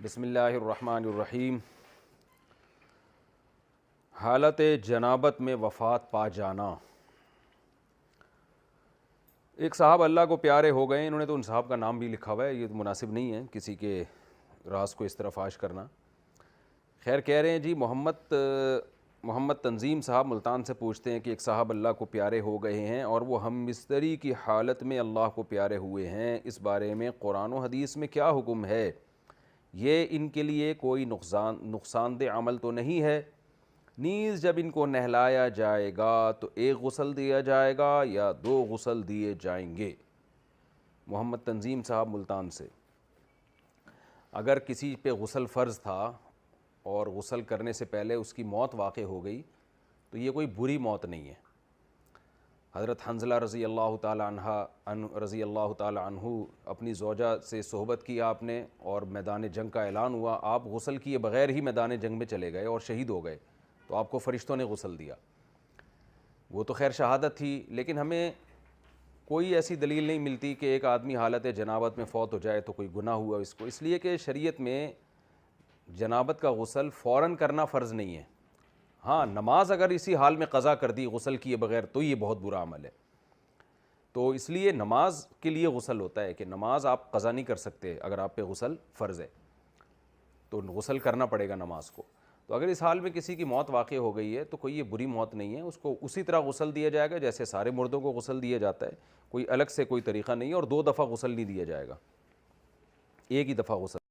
बिस्मिल्लाहिर्रहमानिर्रहीम। हालत जनाबत में वफ़ात पा जाना। एक साहब अल्लाह को प्यारे हो गए, इन्होंने तो उन साहब का नाम भी लिखा हुआ है, ये तो मुनासिब नहीं है किसी के राज को इस तरह फाश करना। खैर, कह रहे हैं जी मोहम्मद तंजीम साहब मुल्तान से पूछते हैं कि एक साहब अल्लाह को प्यारे हो गए हैं और वो हम मिस्त्री की हालत में अल्लाह को प्यारे हुए हैं, इस बारे में कुरान और हदीस में क्या हुक्म है? ये इनके लिए कोई नुकसानदेह अमल तो नहीं है? नीज़ जब इनको नहलाया जाएगा तो एक गुस्ल दिया जाएगा या दो गुस्ल दिए जाएंगे? मोहम्मद तंजीम साहब मुल्तान से। अगर किसी पे गुस्ल फ़र्ज़ था और गुस्ल करने से पहले उसकी मौत वाक़ई हो गई तो ये कोई बुरी मौत नहीं है। हज़रत हंज़ला रज़ी अल्लाह ताला अन्हु अपनी ज़ौजा से सोहबत की आपने और मैदान जंग का ऐलान हुआ, आप गुस्ल किए बग़ैर ही मैदान जंग में चले गए और शहीद हो गए, तो आपको फ़रिश्तों ने गुस्ल दिया। वो तो खैर शहादत थी, लेकिन हमें कोई ऐसी दलील नहीं मिलती कि एक आदमी हालत जनाबत में फ़ौत हो जाए तो कोई गुनाह हुआ इसको, इसलिए कि शरीयत में जनाबत का गुस्ल फ़ौरन करना फ़र्ज़ नहीं है। हाँ, नमाज अगर इसी हाल में क़ज़ा कर दी गुस्ल किए बग़ैर तो ये बहुत बुरा अमल है। तो इसलिए नमाज के लिए गुस्ल होता है कि नमाज आप क़ज़ा नहीं कर सकते, अगर आप पे गुस्ल फ़र्ज़ है तो गुस्ल करना पड़ेगा नमाज को। तो अगर इस हाल में किसी की मौत वाक़ई हो गई है तो कोई ये बुरी मौत नहीं है, उसको उसी तरह गुस्ल दिया जाएगा जैसे सारे मुर्दों को गुस्ल दिया जाता है, कोई अलग से कोई तरीक़ा नहीं है। और दो दफ़ा गुस्ल नहीं दिया जाएगा, एक ही दफ़ा गुस्ल।